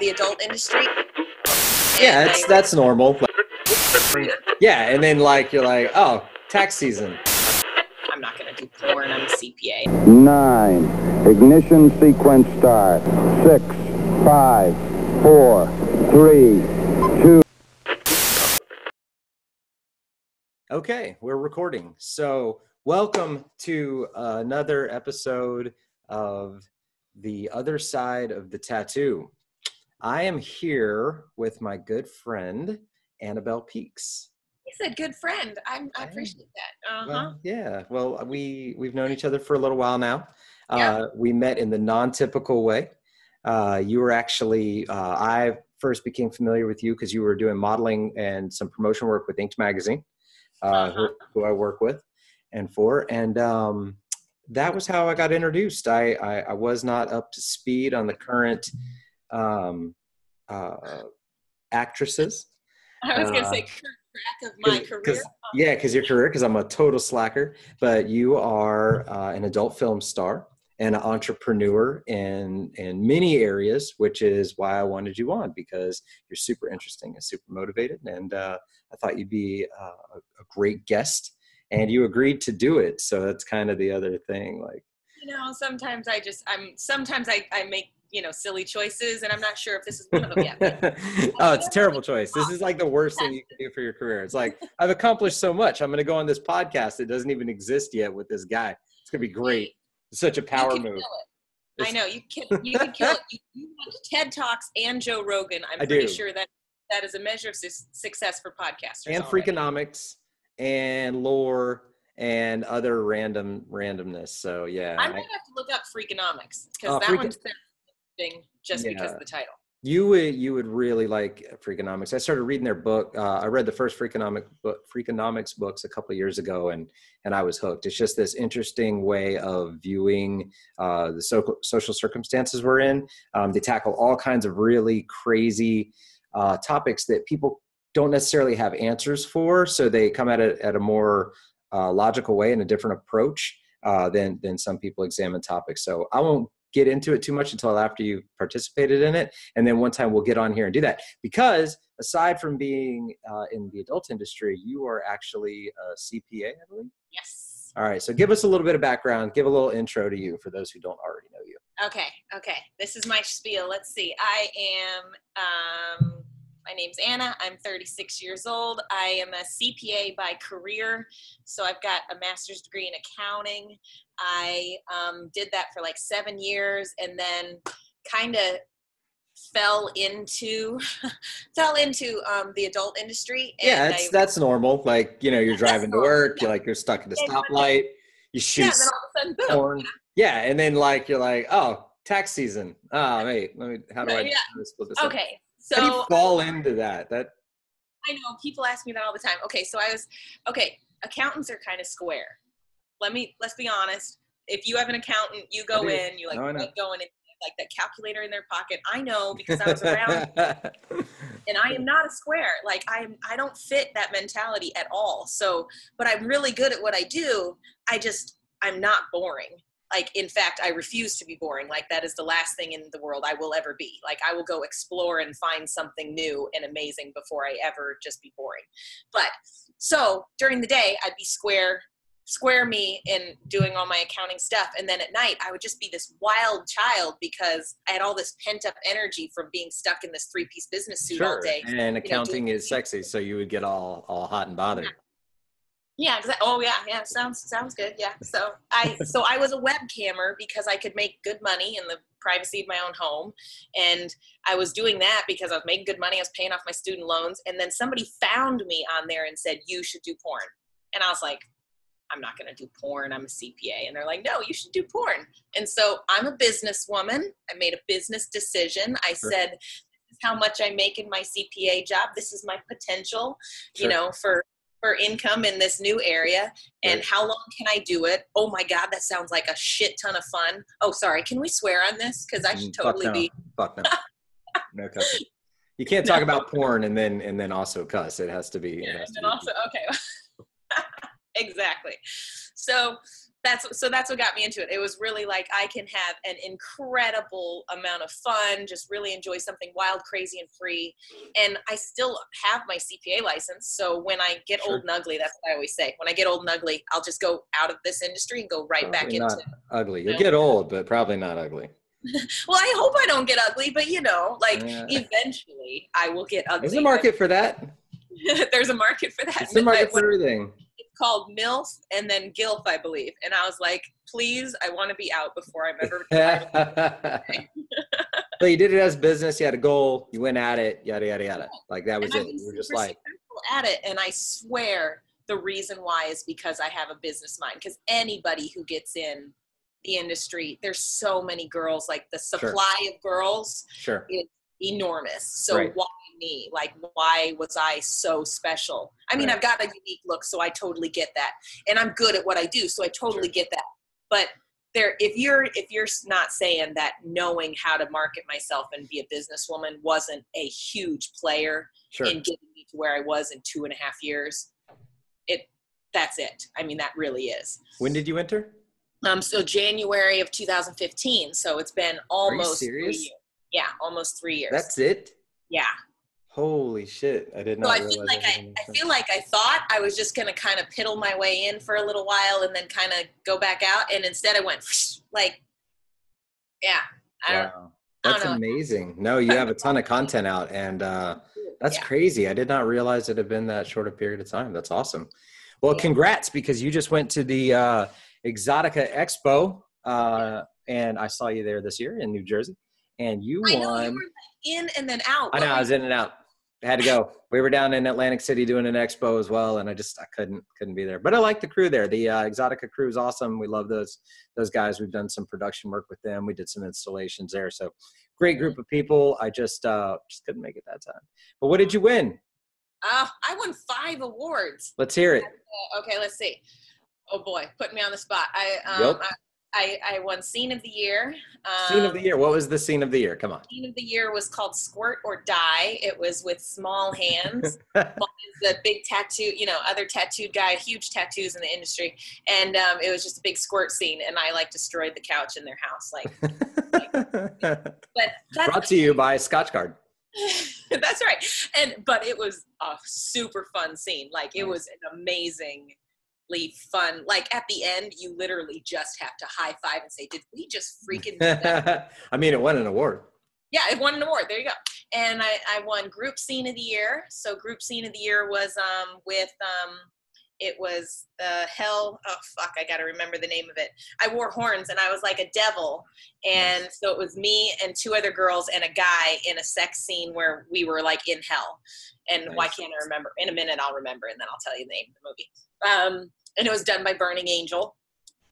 the adult industry. Yeah, that's normal. Yeah, and then like you're like, oh, tax season. I'm not going to do porn. I'm a CPA. 9. Ignition sequence start. 6, 5, 4, 3, 2. Okay, we're recording. So welcome to another episode of The Other Side of the Tattoo. I am here with my good friend, Annabelle Peaks. You said good friend. I appreciate that. Well, yeah. Well, we've known each other for a little while now. Yeah. We met in the non-typical way. You were actually, I first became familiar with you because you were doing modeling and some promotion work with Inked Magazine, who I work with and for. And that was how I got introduced. I was not up to speed on the current actresses. I was going to say track of my career. Yeah, because your career, because I'm a total slacker, but you are an adult film star and an entrepreneur in many areas, which is why I wanted you on, because you're super interesting and super motivated. And I thought you'd be a great guest, and you agreed to do it. So that's kind of the other thing. Like, sometimes I make, silly choices, and I'm not sure if this is one of them yet. Oh, it's a terrible choice. This is like the worst thing you can do for your career. It's like, I've accomplished so much. I'm going to go on this podcast that doesn't even exist yet with this guy. It's going to be great. It's such a power move. I know you can kill it. You watch TED Talks and Joe Rogan. I'm pretty sure that is a measure of success for podcasters. And Freakonomics and lore and other randomness. So yeah, I'm gonna have to look up Freakonomics because that one's interesting just because of the title. You would really like Freakonomics. I started reading their book. I read the first Freakonomics books a couple of years ago, and I was hooked. It's just this interesting way of viewing the social circumstances we're in. They tackle all kinds of really crazy topics that people don't necessarily have answers for, so they come at it at a more logical way and a different approach than some people examine topics. So I won't get into it too much until after you participated in it. And then one time we'll get on here and do that, because aside from being in the adult industry, you are actually a CPA, I believe? Yes. All right. So give us a little bit of background, give a little intro to you for those who don't already know you. Okay. This is my spiel. Let's see. My name's Anna. I'm 36 years old. I am a CPA by career. So I've got a master's degree in accounting. I did that for like 7 years, and then kind of fell into the adult industry. And that's normal. Like, you're driving to work, you're stuck at a stoplight, you shoot and then all of a sudden, boom. porn. Yeah, and then you're like, oh, tax season. Oh, wait, how do I split this up? Okay. So how do you fall into that? I know people ask me that all the time. Okay, accountants are kind of square. Let's be honest. If you have an accountant, you go in, you like going in like that calculator in their pocket. I know because I was around, and I am not a square. Like I don't fit that mentality at all. So, but I'm really good at what I do. I'm not boring. Like, in fact, I refuse to be boring. Like, that is the last thing in the world I will ever be. Like, I will go explore and find something new and amazing before I ever just be boring. But so during the day, I'd be square me in doing all my accounting stuff. And then at night, I would just be this wild child because I had all this pent up energy from being stuck in this 3-piece business suit all day. And accounting is sexy. So you would get all hot and bothered. Yeah, exactly. Oh yeah. Sounds good. Yeah. So I was a webcammer because I could make good money in the privacy of my own home. And I was doing that because I was making good money. I was paying off my student loans. And then somebody found me on there and said, you should do porn. And I was like, I'm not going to do porn. I'm a CPA. And they're like, no, you should do porn. And so I'm a businesswoman. I made a business decision. I said, this is how much I make in my CPA job. This is my potential, for income in this new area, and how long can I do it? Oh my God, that sounds like a shit ton of fun. Oh, sorry. Can we swear on this? Because I should totally be. Fuck no. No cussing. You can't talk about porn and then also cuss. It has to be. Okay. Exactly. So That's what got me into it. It was really like I can have an incredible amount of fun, just really enjoy something wild, crazy, and free. And I still have my CPA license. So when I get old and ugly, that's what I always say. When I get old and ugly, I'll just go out of this industry and go right back into ugly. You'll get old, but probably not ugly. Well, I hope I don't get ugly, but eventually I will get ugly. There's a market for that. There's a market for that. It's a market for everything. Called MILF and then GILF, I believe. And I was like, please, I want to be out before I'm ever. So you did it as business. You had a goal. You went at it. Yada, yada, yada. Like that was it. You were just like at it. And I swear the reason why is because I have a business mind. Because anybody who gets in the industry, there's so many girls. Like the supply of girls is enormous. So why me? Like, why was I so special? I mean, I've got a unique look, so I totally get that. And I'm good at what I do, so I totally get that. But if you're not saying that knowing how to market myself and be a businesswoman wasn't a huge player in getting me to where I was in 2.5 years, that's it. I mean, that really is. When did you enter? So January of 2015. So it's been almost 3 years. Yeah, almost 3 years. That's it? Yeah. Holy shit. I did not realize I feel like I thought I was just going to kind of piddle my way in for a little while and then kind of go back out. And instead I went like, I don't know. Amazing. No, you have a ton of content out and that's crazy. I did not realize it had been that short a period of time. That's awesome. Well, congrats, because you just went to the Exotica Expo and I saw you there this year in New Jersey. And you won. I know you were in and then out. I know, I was in and out. I had to go. We were down in Atlantic City doing an expo as well, and I couldn't be there. But I like the crew there. The Exotica crew is awesome. We love those guys. We've done some production work with them. We did some installations there. So great group of people. I just couldn't make it that time. But what did you win? I won 5 awards. Let's hear it. Okay, let's see. Oh boy, put me on the spot. I won Scene of the Year. Scene of the Year. What was the Scene of the Year? Come on. Scene of the Year was called Squirt or Die. It was with Small Hands. The big tattoo, other tattooed guy, huge tattoos in the industry. And it was just a big squirt scene. And I destroyed the couch in their house. But brought to you by Scotch Guard. That's right. But it was a super fun scene. It was an amazing fun. At the end, you literally just have to high five and say, did we just freaking do that? I mean, it won an award. Yeah, it won an award. There you go. And I won Group Scene of the Year. So Group Scene of the Year was it was I gotta remember the name of it. I wore horns and I was like a devil. And so it was me and 2 other girls and a guy in a sex scene where we were in hell. And why can't I remember? In a minute I'll remember, and then I'll tell you the name of the movie. And it was done by Burning Angel.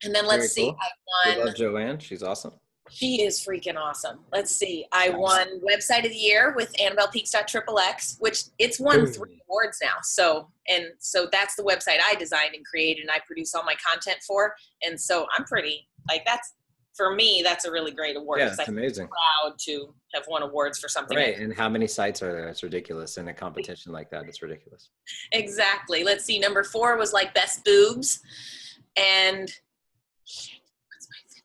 And then let's see, I won. We love Joanne. She's awesome. She is freaking awesome. Let's see. I won Website of the Year with AnnabellePeaks.XXX, which it's won 3 awards now. So that's the website I designed and created and I produce all my content for. And so I'm pretty, for me, that's a really great award. Yeah, it's amazing. I'm proud to have won awards for something. Right, and how many sites are there? It's ridiculous. In a competition like that, it's ridiculous. Exactly. Let's see. Number 4 was Best Boobs. And what's my 5th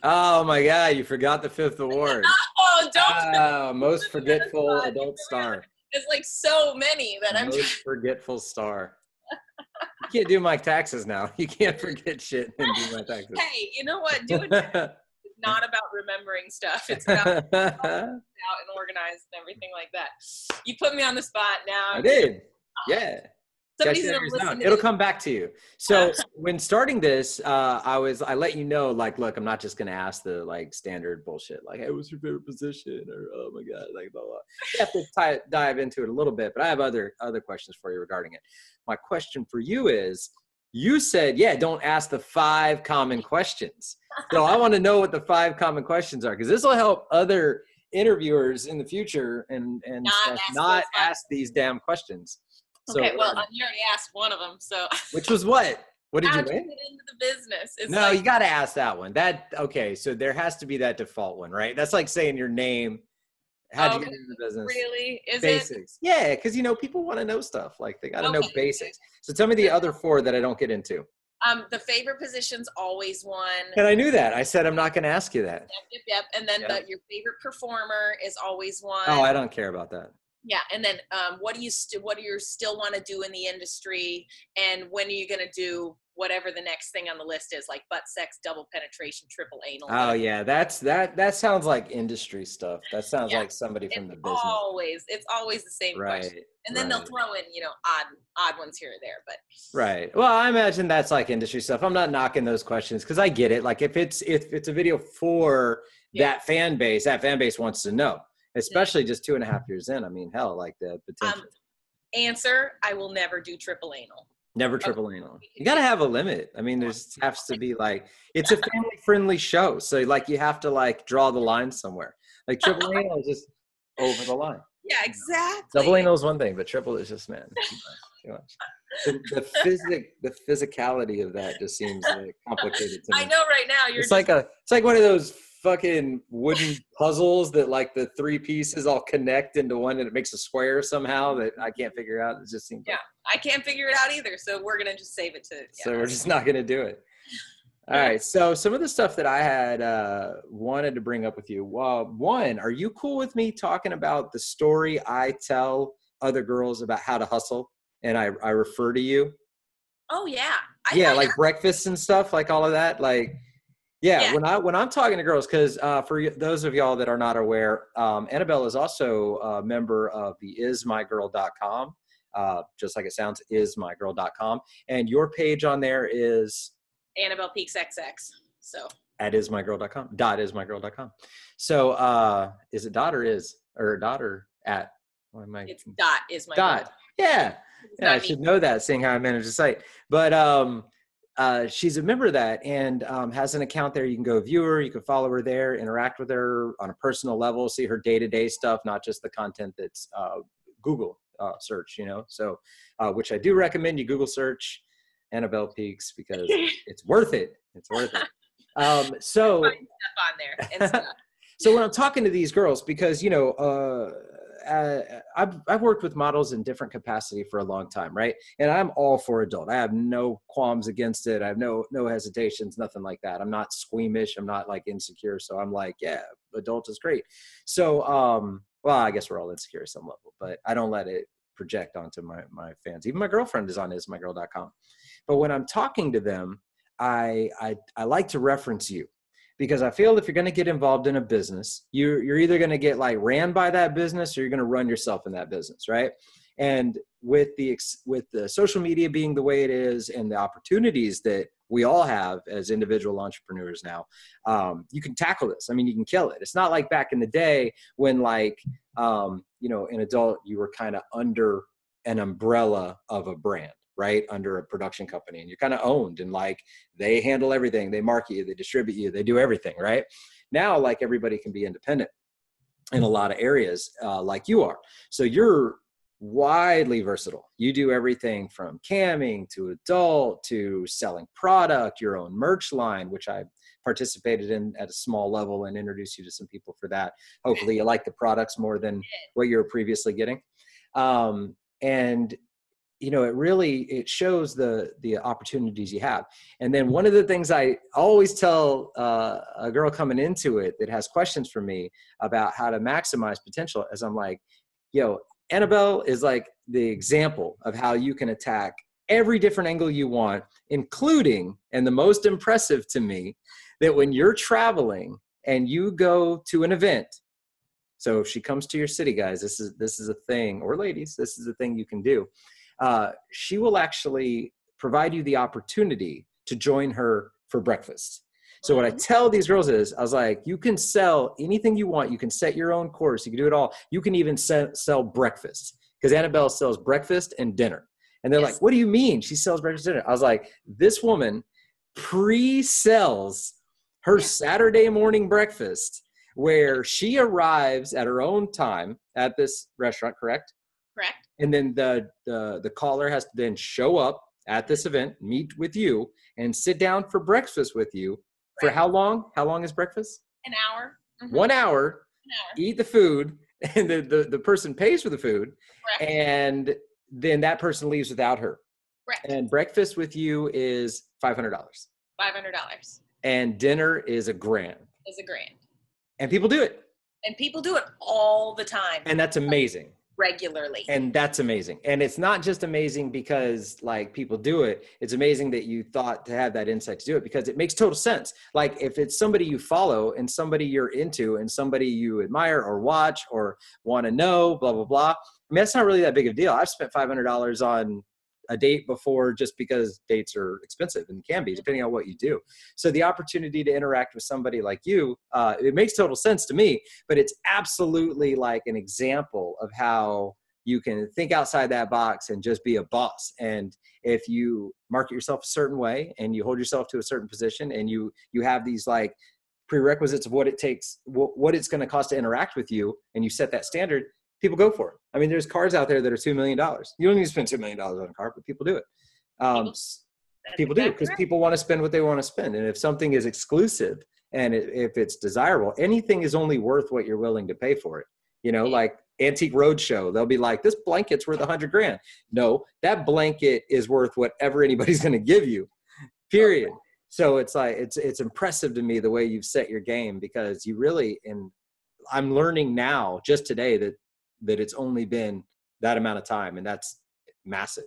one? Oh my God, you forgot the 5th award. Oh, don't. Most forgetful adult star. It's so many that I'm most forgetful star. You can't do my taxes now. You can't forget shit and do my taxes. Hey, you know what? Doing that is not about remembering stuff. It's about out and organized and everything like that. You put me on the spot now. I did. Yeah. It'll come back to you. So when starting this, I let you know, look, I'm not just going to ask the standard bullshit. Hey, what's your favorite position? Or, oh my God, blah, blah. You have to dive into it a little bit, but I have other questions for you regarding it. My question for you is, you said, don't ask the 5 common questions. So I want to know what the 5 common questions are, because this will help other interviewers in the future and not ask these damn questions. Okay, well, you already asked one of them, so. Which was what? What did you win? How to get into the business. No, you got to ask that one. Okay, so there has to be that default one, right? That's like saying your name. How'd you get into the business? Really? Is basics. Yeah, because, people want to know stuff. They got to know basics. So tell me the other 4 that I don't get into. The favorite position's always one. And I knew that. I said I'm not going to ask you that. Yep. And then your favorite performer is always one. Oh, I don't care about that. Yeah, and then what do you still want to do in the industry, and when are you going to do whatever the next thing on the list is, like butt sex, double penetration, triple anal? Oh yeah, that sounds like industry stuff. That sounds like somebody from the business. It's always the same question. And then they'll throw in, odd ones here or there, but right. Well, I imagine that's like industry stuff. I'm not knocking those questions because I get it. Like if it's a video for that fan base wants to know, especially just 2.5 years in. I mean, hell, like the potential. Answer: I will never do triple anal. Never triple anal. You got to have a limit. I mean, there's has to be like, it's a family friendly show. So like you have to like draw the line somewhere. Like triple anal is just over the line. Yeah, exactly. Double anal is one thing, but triple is just, man, too much. The physicality of that just seems like complicated to me. I know right now it's like one of those fucking wooden puzzles that like the 3 pieces all connect into one and it makes a square somehow that I can't figure out. It just seems I can't figure it out either, so we're gonna just save it to so we're just not gonna do it. All right, so some of the stuff that I had wanted to bring up with you. One, are you cool with me talking about the story I tell other girls about how to hustle and I refer to you? Oh yeah. Like breakfasts and stuff, like all of that, like when I'm talking to girls, because for those of y'all that are not aware, Annabelle is also a member of the ismygirl.com, just like it sounds, ismygirl.com, and your page on there is Annabelle Peaks XX. So at ismygirl.com, .ismygirl.com. So is it dot or at? What am I? It's .ismygirl. Yeah, I should know that, seeing how I manage the site. But she's a member of that and has an account there. You can go view her, you can follow her there, interact with her on a personal level, see her day-to-day stuff, not just the content that's Google search, So, which I do recommend you Google search Annabelle Peaks because it's worth it. It's worth it. So stuff on there and stuff. So when I'm talking to these girls, because I've worked with models in different capacity for a long time, right? And I'm all for adult. I have no qualms against it. I have no hesitations, nothing like that. I'm not squeamish. I'm not like insecure. So I'm like, yeah, adult is great. So, well, I guess we're all insecure at some level, but I don't let it project onto my fans. Even my girlfriend is on ismygirl.com. But when I'm talking to them, I like to reference you. Because I feel if you're going to get involved in a business, you're either going to get like ran by that business or you're going to run yourself in that business, right? And with the social media being the way it is and the opportunities that we all have as individual entrepreneurs now, you can tackle this. I mean, you can kill it. It's not like back in the day when like, an adult, you were kind of under an umbrella of a brand. Right, under a production company, and you're kind of owned, and like they handle everything, they market you, they distribute you, they do everything. Right now, like everybody can be independent in a lot of areas, like you are. So you're widely versatile. You do everything from camming to adult to selling product, your own merch line, which I participated in at a small level and introduced you to some people for that. Hopefully, you like the products more than what you were previously getting, and it shows the opportunities you have. And then one of the things I always tell a girl coming into it that has questions for me about how to maximize potential is I'm like, Annabelle is like the example of how you can attack every different angle you want, including, and the most impressive to me, that when you're traveling and you go to an event, so if she comes to your city, guys, this is a thing, or ladies, this is a thing you can do. She will actually provide you the opportunity to join her for breakfast. So what I tell these girls is, I was like, you can sell anything you want. You can set your own course. You can do it all. You can even sell breakfast, because Annabelle sells breakfast and dinner. And they're like, what do you mean she sells breakfast and dinner? I was like, this woman pre-sells her Saturday morning breakfast, where she arrives at her own time at this restaurant, correct? Correct. And then the caller has to then show up at this event, meet with you, and sit down for breakfast with you. For how long? How long is breakfast? An hour. Mm-hmm. 1 hour. Eat the food, and the person pays for the food. Correct. And then that person leaves without her. Correct. And breakfast with you is $500. $500. And dinner is $1,000. Is $1,000. And people do it. And people do it all the time. And that's amazing. Regularly. And that's amazing. And it's not just amazing because like people do it. It's amazing that you thought to have that insight to do it, because it makes total sense. Like if it's somebody you follow and somebody you're into and somebody you admire or watch or want to know, blah, blah, blah. I mean, that's not really that big of a deal. I've spent $500 on a date before, just because dates are expensive and can be, depending on what you do. So the opportunity to interact with somebody like you, it makes total sense to me, but it's absolutely like an example of how you can think outside that box and just be a boss. And if you market yourself a certain way and you hold yourself to a certain position and you have these like prerequisites of what it takes, what it's going to cost to interact with you, and you set that standard, people go for it. I mean, there's cars out there that are $2 million. You don't need to spend $2 million on a car, but people do it. People do it because people want to spend what they want to spend. And if something is exclusive and if it's desirable, anything is only worth what you're willing to pay for it. You know, like Antique Roadshow, they'll be like, this blanket's worth $100,000. No, that blanket is worth whatever anybody's going to give you, period. So it's like, it's impressive to me the way you've set your game, because you really, and I'm learning now just today that it's only been that amount of time, and that's massive.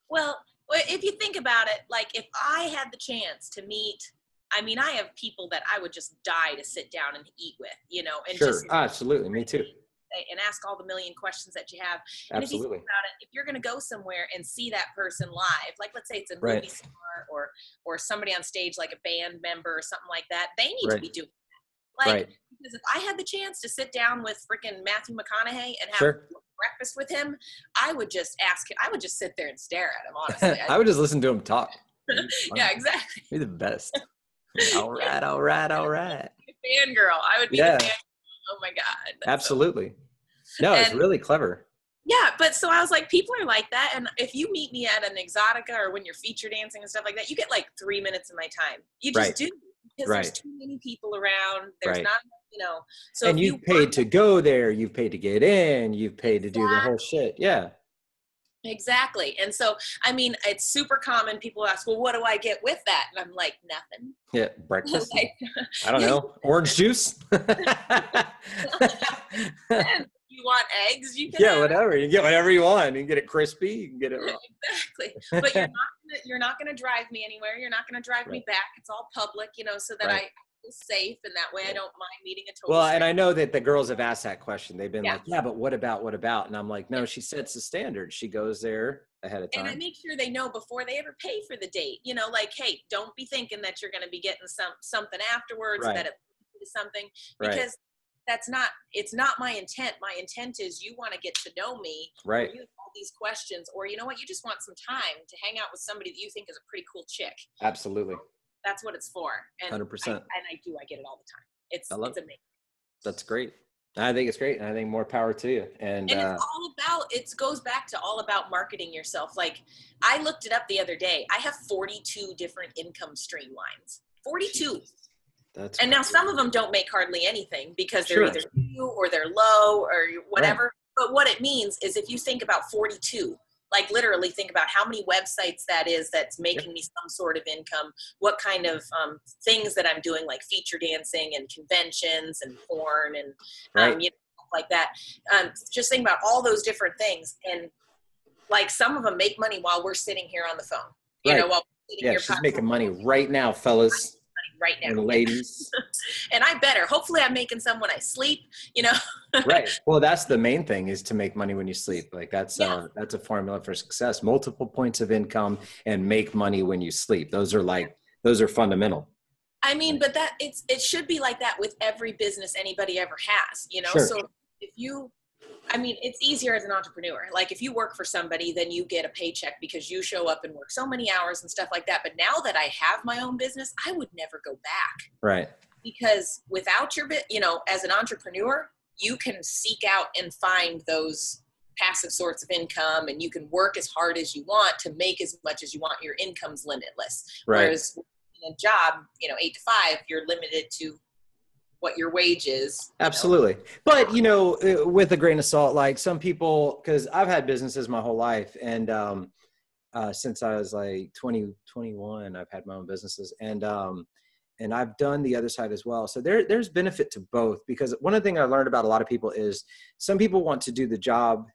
Well, if you think about it, like if I had the chance to meet, I mean, I have people that I would just die to sit down and eat with, you know, and sure, just absolutely, me too. And ask all the million questions that you have. And absolutely. If you think about it, if you're going to go somewhere and see that person live, like let's say it's a movie star or somebody on stage, like a band member or something like that, they need to be doing that. Like, because if I had the chance to sit down with freaking Matthew McConaughey and have breakfast with him, I would just ask him. I would just sit there and stare at him, honestly. I would just listen to him talk. Yeah, exactly. You're the best. All right. Fangirl. I would be the fangirl. Oh my God. Absolutely. No, it's really clever. Yeah, but so I was like, people are like that. And if you meet me at an Exotica or when you're feature dancing and stuff like that, you get like 3 minutes of my time. You just do. Because there's too many people around. There's not, you know. So and you've paid to go there. You've paid to get in. You've paid to do the whole shit. Yeah. Exactly. And so, I mean, it's super common. People ask, well, what do I get with that? And I'm like, nothing. Yeah. Breakfast. Like, I don't know. Orange juice. You want eggs? You can whatever. You get whatever you want. You can get it crispy. You can get it raw. Exactly. But you're not gonna drive me anywhere. You're not gonna drive me back. It's all public, you know, so that I feel safe, and that way I don't mind meeting a total stranger. And I know that the girls have asked that question. They've been like, yeah, but what about? And I'm like, no, she sets the standard. She goes there ahead of time. And I make sure they know before they ever pay for the date, you know, like, hey, don't be thinking that you're gonna be getting something afterwards, that it is something, because it's not my intent. My intent is you want to get to know me. Right. You have all these questions, or you know what, you just want some time to hang out with somebody that you think is a pretty cool chick. Absolutely. That's what it's for. And 100%. I get it all the time. It's amazing. That's great. I think it's great. And I think more power to you. And it's all about, it goes back to all about marketing yourself. Like I looked it up the other day. I have 42 different income stream lines. 42. And now some of them don't make hardly anything because they're either new or they're low or whatever. Right. But what it means is if you think about 42, like literally think about how many websites that is that's making me some sort of income, what kind of things that I'm doing, like feature dancing and conventions and porn and you know, like that. Just think about all those different things. And like some of them make money while we're sitting here on the phone. You know, while we're sitting here. She's making money right now, fellas. Right now. And ladies. And I better. Hopefully I'm making some when I sleep, you know. Right. Well, that's the main thing, is to make money when you sleep. Like that's a formula for success. Multiple points of income and make money when you sleep. Those are fundamental. I mean, but it should be like that with every business anybody ever has, you know. So if you, I mean, it's easier as an entrepreneur. Like if you work for somebody, then you get a paycheck because you show up and work so many hours and stuff like that. But now that I have my own business, I would never go back. Right. Because without your you know, as an entrepreneur, you can seek out and find those passive sorts of income, and you can work as hard as you want to make as much as you want. Your income's limitless. Right. Whereas in a job, you know, 8 to 5, you're limited to what your wage is. Absolutely. You know? But, you know, with a grain of salt, like some people, because I've had businesses my whole life, and since I was like 20, 21. I've had my own businesses, and I've done the other side as well. So there's benefit to both, because one of the things I learned about a lot of people is some people want to do the job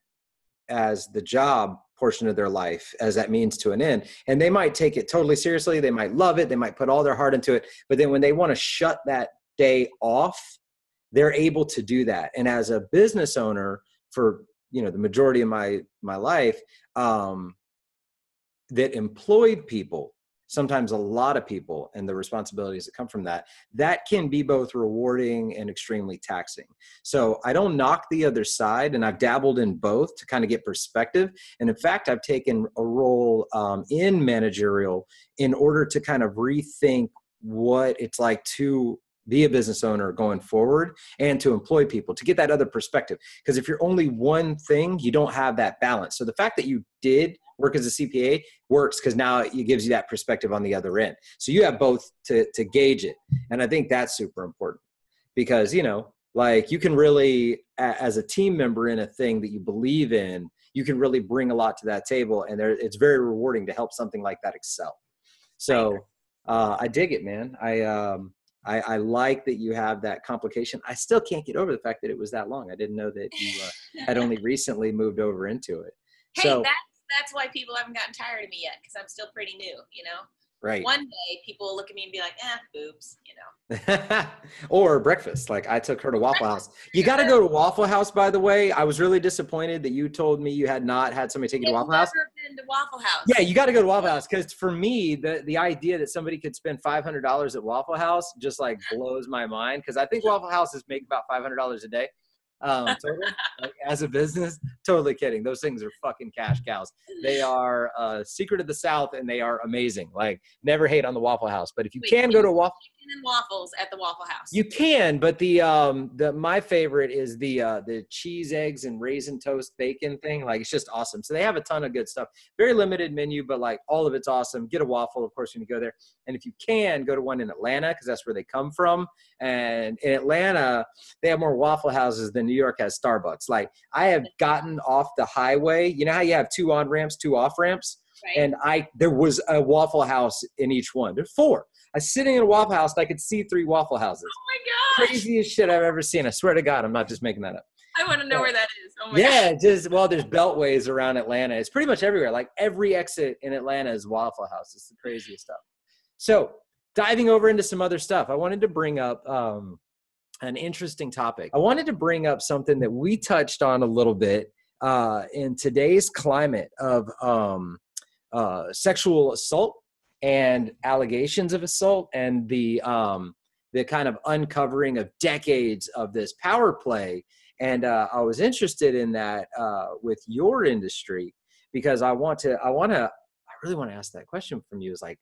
as the job portion of their life, as that means to an end. And they might take it totally seriously. They might love it. They might put all their heart into it. But then when they want to shut that day off, they're able to do that. And as a business owner for, you know, the majority of my life, that employed people, sometimes a lot of people, and the responsibilities that come from that, that can be both rewarding and extremely taxing. So I don't knock the other side, and I've dabbled in both to kind of get perspective. And in fact, I've taken a role in managerial in order to kind of rethink what it's like to be a business owner going forward and to employ people, to get that other perspective. Because if you're only one thing, you don't have that balance. So the fact that you did work as a CPA works because now it gives you that perspective on the other end. So you have both to gauge it. And I think that's super important because, you know, like you can really, as a team member in a thing that you believe in, you can really bring a lot to that table. And it's very rewarding to help something like that excel. So I dig it, man. I like that you have that complication. I still can't get over the fact that it was that long. I didn't know that you had only recently moved over into it. Hey, so, that's why people haven't gotten tired of me yet, because I'm still pretty new, you know? Right. One day people will look at me and be like, boobs, you know? Or breakfast. Like I took her to Waffle House. You got to go to Waffle House, by the way. I was really disappointed that you told me you had not had somebody take you to Waffle House. I've never been to Waffle House. Yeah, you got to go to Waffle House, because for me, the idea that somebody could spend $500 at Waffle House just like blows my mind, because I think Waffle Houses make about $500 a day. Total, like, as a business, totally kidding. Those things are fucking cash cows. They are secret of the South, and they are amazing. Like, never hate on the Waffle House, but if you can go to Waffle, chicken and waffles at the Waffle House. you can. But the my favorite is the cheese, eggs, and raisin toast bacon thing. Like, it's just awesome. So they have a ton of good stuff. Very limited menu, but like all of it's awesome. Get a waffle, of course, when you go there. And if you can, go to one in Atlanta, because that's where they come from. And in Atlanta, they have more Waffle Houses than New York has Starbucks. Like, I have gotten off the highway. You know how you have 2 on-ramps, 2 off-ramps? Right. And there was a Waffle House in each one. There's 4. I was sitting in a Waffle House, and I could see 3 Waffle Houses. Oh my gosh. Craziest shit I've ever seen. I swear to God, I'm not just making that up. I want to know where that is. Oh my gosh. There's beltways around Atlanta. It's pretty much everywhere. Like, every exit in Atlanta is Waffle House. It's the craziest stuff. So diving over into some other stuff, I wanted to bring up an interesting topic. I wanted to bring up something that we touched on a little bit in today's climate of sexual assault and allegations of assault, and the kind of uncovering of decades of this power play. And I was interested in that with your industry, because I really want to ask that question from you. Is like,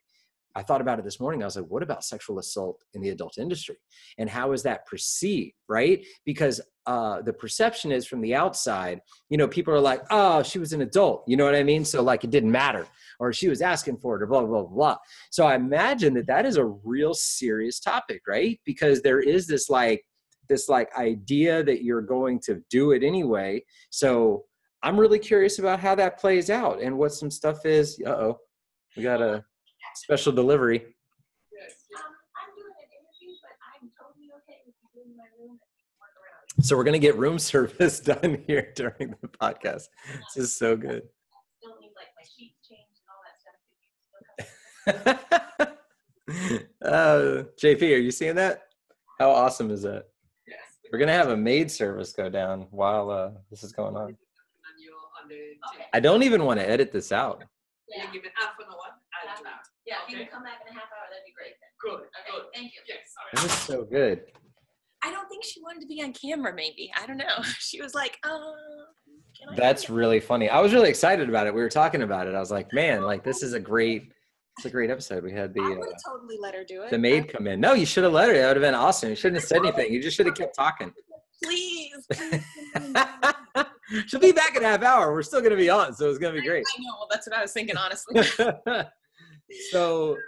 I thought about it this morning. I was like, what about sexual assault in the adult industry? And how is that perceived, right? Because the perception is from the outside, you know, people are like, oh, she was an adult. You know what I mean? So like, it didn't matter, or she was asking for it, or blah, blah, blah, blah. So I imagine that is a real serious topic, right? Because there is this idea that you're going to do it anyway. So I'm really curious about how that plays out and what some stuff is. We got a special delivery. I'm doing an interview, but I'm totally okay with you in my room and work around. So we're going to get room service done here during the podcast. This is so good. I still need like my sheets changed and all that stuff. JP, are you seeing that? How awesome is that? Yes. We're going to have a maid service go down while this is going on. Okay. I don't even want to edit this out. Yeah. Give it half an hour. Yeah, if you can come back in a half hour, that'd be great. Good. Okay, Good. thank you. Yes. That was so good. I don't think she wanted to be on camera, maybe. I don't know. She was like, can I? That's really funny. I was really excited about it. We were talking about it. I was like, man, like, this is a great episode. We had I would have totally let her do it. the maid come in. No, you should have let her. That would have been awesome. You shouldn't have said anything. You just should have kept talking. Please. She'll be back in a half hour. We're still going to be on, so it's going to be great. I know. Well, that's what I was thinking, honestly. So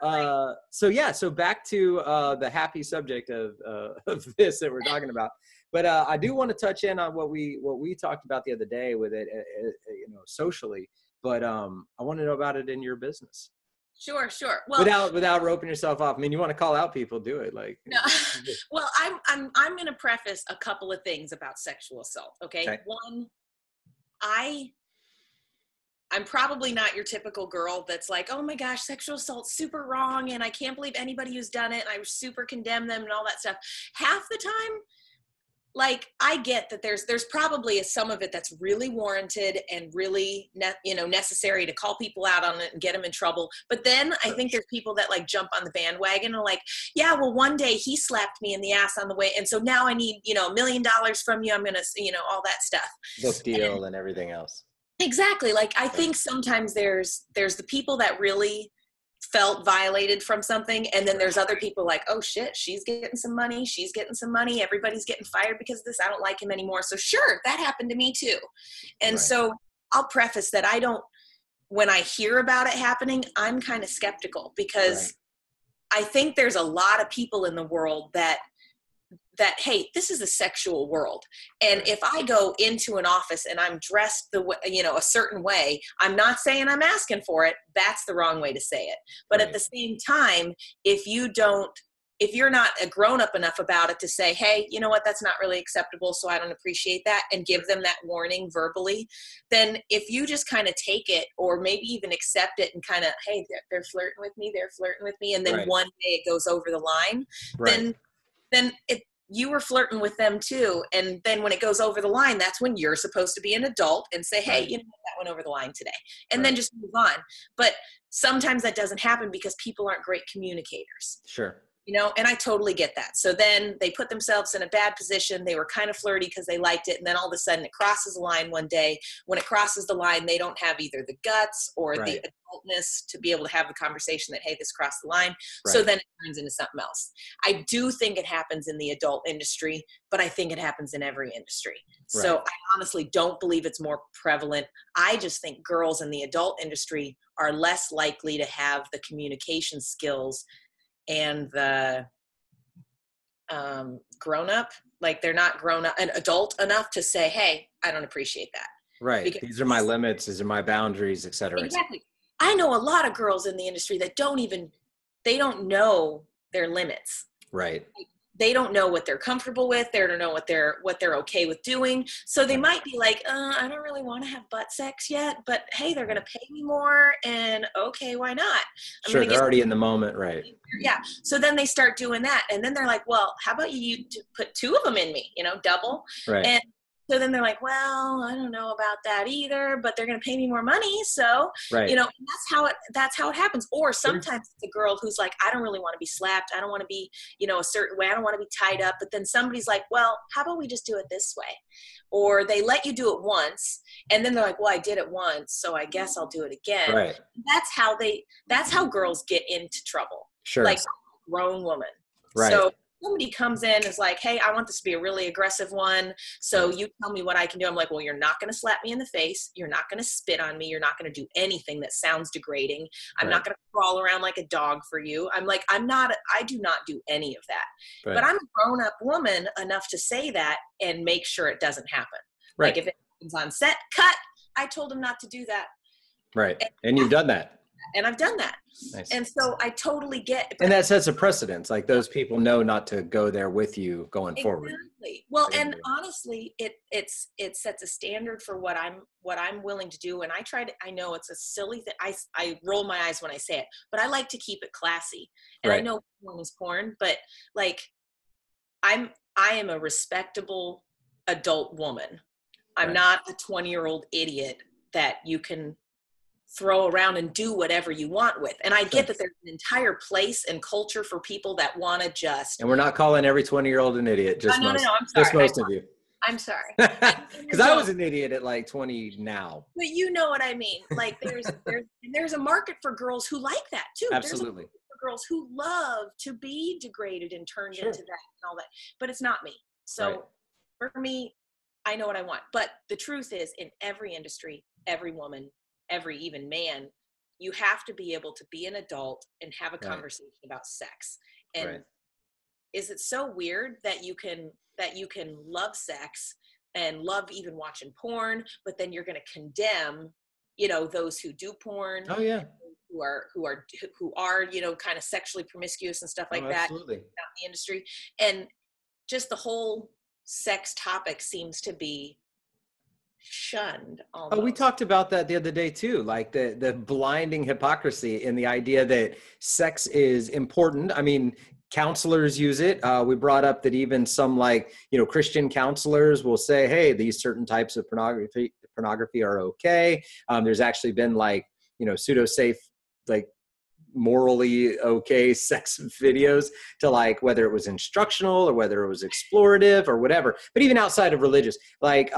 back to the happy subject of this that we're talking about. But I do want to touch in on what we talked about the other day with it, socially. but I want to know about it in your business. Sure. Well, without roping yourself off. I mean, you want to call out people, do it. Like, no. Well, I'm going to preface a couple of things about sexual assault. Okay. One, I'm probably not your typical girl that's like, oh my gosh, sexual assault's super wrong, and I can't believe anybody who's done it, and I super condemn them and all that stuff. Half the time, like, I get that there's probably some of it that's really warranted and really necessary to call people out on it and get them in trouble. But then I think there's people that like jump on the bandwagon and are like, yeah, well, one day he slapped me in the ass on the way, and so now I need $1 million from you. I'm gonna all that stuff, book deal and everything else. Exactly. Like, I think sometimes there's the people that really felt violated from something, and then there's other people like, oh shit, she's getting some money, everybody's getting fired because of this, I don't like him anymore. So sure, that happened to me too. And so I'll preface that when I hear about it happening, I'm kind of skeptical, because I think there's a lot of people in the world that hey, this is a sexual world, and if I go into an office and I'm dressed a certain way, I'm not saying I'm asking for it. That's the wrong way to say it. But at the same time, if you're not a grown up enough about it to say, hey, you know what, that's not really acceptable, so I don't appreciate that, and give them that warning verbally, then if you just kind of take it, or maybe even accept it and kind of, hey, they're flirting with me, and then one day it goes over the line, then you were flirting with them too. And then when it goes over the line, that's when you're supposed to be an adult and say, hey, that went over the line today. And then just move on. But sometimes that doesn't happen because people aren't great communicators. Sure. And I totally get that. So then they put themselves in a bad position. They were kind of flirty because they liked it. And then all of a sudden it crosses the line one day. When it crosses the line, they don't have either the guts or the adultness to be able to have the conversation that, hey, this crossed the line. So then it turns into something else. I do think it happens in the adult industry, but I think it happens in every industry. So I honestly don't believe it's more prevalent. I just think girls in the adult industry are less likely to have the communication skills and the grown up, like they're not grown up and adult enough to say, hey, I don't appreciate that. Right. Because these are my limits. These are my boundaries, et cetera. Exactly. I know a lot of girls in the industry that they don't know their limits. Right. They don't know what they're comfortable with. They don't know what they're okay with doing. So they might be like, I don't really want to have butt sex yet, but hey, they're going to pay me more, and okay, why not? Sure, they're already in the moment, right? Yeah. So then they start doing that, and then they're like, well, how about you put two of them in me, double. Right. And so then they're like, well, I don't know about that either, but they're going to pay me more money. So, and that's how it happens. Or sometimes it's a girl who's like, I don't really want to be slapped. I don't want to be, a certain way. I don't want to be tied up. But then somebody's like, well, how about we just do it this way? Or they let you do it once, and then they're like, well, I did it once, so I guess I'll do it again. Right. That's how girls get into trouble. Sure. Like a grown woman. Right. So somebody comes in and is like, hey, I want this to be a really aggressive one, so you tell me what I can do. I'm like, well, you're not going to slap me in the face. You're not going to spit on me. You're not going to do anything that sounds degrading. I'm not going to crawl around like a dog for you. I'm like, I do not do any of that. Right. But I'm a grown-up woman enough to say that and make sure it doesn't happen. Right. Like if it happens on set, cut, I told him not to do that. Right. And you've done that. And I've done that. Nice. And so I totally get. And that sets a precedence. Like those people know not to go there with you going forward. Well, and honestly, it sets a standard for what I'm willing to do. And I know it's a silly thing. I roll my eyes when I say it, but I like to keep it classy. And I know porn is porn, but like I am a respectable adult woman. I'm not a 20-year-old idiot that you can throw around and do whatever you want with. And I get that there's an entire place and culture for people that want to just. And we're not calling every 20-year-old an idiot. Just no, I'm sorry. Just most of you. I'm sorry. Because I was an idiot at like 20 now. But you know what I mean. Like there's a market for girls who like that too. Absolutely. There's a market for girls who love to be degraded and turned into that and all that. But it's not me. So for me, I know what I want. But the truth is, in every industry, every woman, every even man, you have to be able to be an adult and have a conversation about sex. And is it so weird that you can love sex and love even watching porn, but then you're going to condemn, you know, those who do porn. Oh yeah. Who are, you know, kind of sexually promiscuous and stuff like that. Absolutely. In the industry. And just the whole sex topic seems to be shunned almost. Oh, we talked about that the other day too, like the blinding hypocrisy in the idea that sex is important. I mean, counselors use it. We brought up that even some, like, you know, Christian counselors will say, hey, these certain types of pornography are okay. There's actually been, like, you know, pseudo-safe, like, morally okay sex videos, to, like, whether it was instructional or whether it was explorative or whatever. But even outside of religious, like,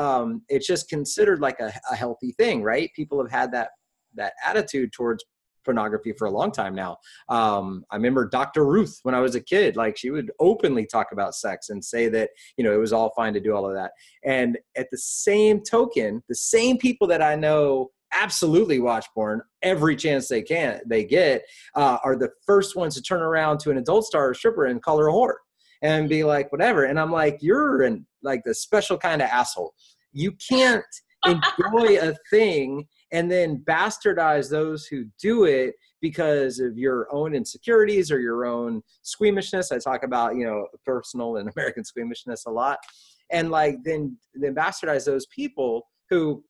it's just considered like a healthy thing, right? People have had that attitude towards pornography for a long time now. I remember Dr. Ruth, when I was a kid, like, she would openly talk about sex and say that, you know, it was all fine to do all of that. And at the same token, the same people that I know absolutely watch porn every chance they get, are the first ones to turn around to an adult star or stripper and call her a whore and be like, whatever. And I'm like, you're like the special kind of asshole. You can't enjoy a thing and then bastardize those who do it because of your own insecurities or your own squeamishness. I talk about, you know, personal and American squeamishness a lot. And, like, then bastardize those people who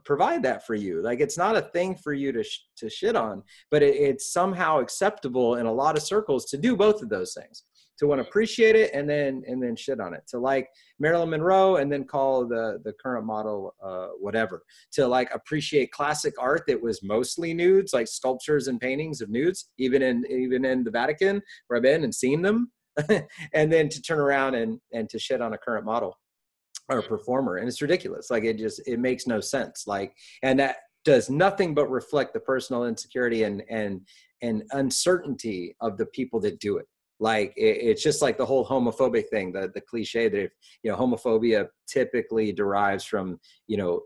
provide that for you. Like, it's not a thing for you to shit on, but it's somehow acceptable in a lot of circles to do both of those things, to want to appreciate it and then shit on it, to like Marilyn Monroe and then call the current model whatever, to like appreciate classic art that was mostly nudes, like sculptures and paintings of nudes, even in the Vatican where I've been and seen them, and then to turn around and to shit on a current model or performer. And it's ridiculous. Like, it makes no sense. Like, and that does nothing but reflect the personal insecurity and uncertainty of the people that do it. Like, it's just like the whole homophobic thing, the cliche that, if, you know, homophobia typically derives from, you know,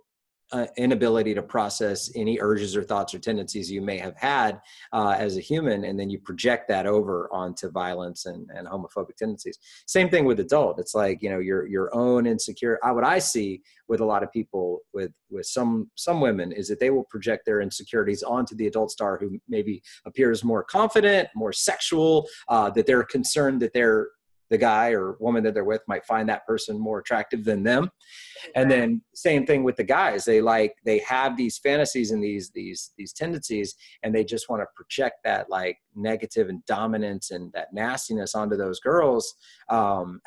inability to process any urges or thoughts or tendencies you may have had as a human, and then you project that over onto violence and homophobic tendencies. Same thing with adult. It's like, you know, your own insecure. What I see with a lot of people, with some women, is that they will project their insecurities onto the adult star who maybe appears more confident, more sexual, that they're concerned that the guy or woman that they're with might find that person more attractive than them. And then same thing with the guys. They have these fantasies and these tendencies, and they just want to project that, like, negative and dominance and that nastiness onto those girls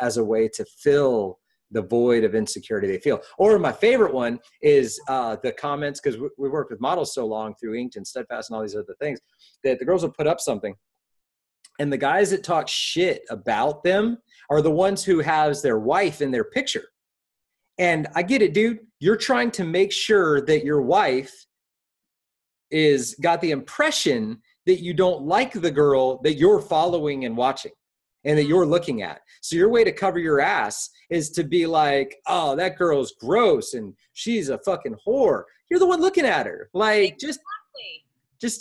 as a way to fill the void of insecurity they feel. Or my favorite one is the comments, because we worked with models so long through Inked and Steadfast and all these other things, that the girls will put up something, and the guys that talk shit about them are the ones who has their wife in their picture. And I get it, dude. You're trying to make sure that your wife is got the impression that you don't like the girl that you're following and watching and that you're looking at. So your way to cover your ass is to be like, oh, that girl's gross and she's a fucking whore. You're the one looking at her. Like, just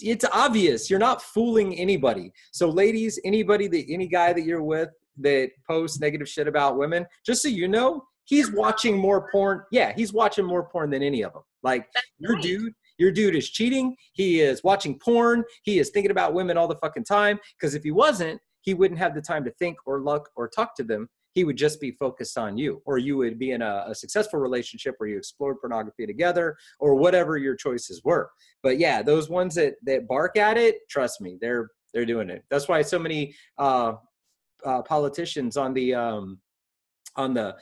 it's obvious. You're not fooling anybody. So ladies, any guy that you're with that posts negative shit about women, just so you know, he's watching more porn. Yeah, he's watching more porn than any of them. Like, your dude is cheating. He is watching porn. He is thinking about women all the fucking time. Because if he wasn't, he wouldn't have the time to think or look or talk to them. He would just be focused on you, or you would be in a successful relationship where you explored pornography together, or whatever your choices were. But yeah, those ones that bark at it, trust me, they're doing it. That's why so many politicians on the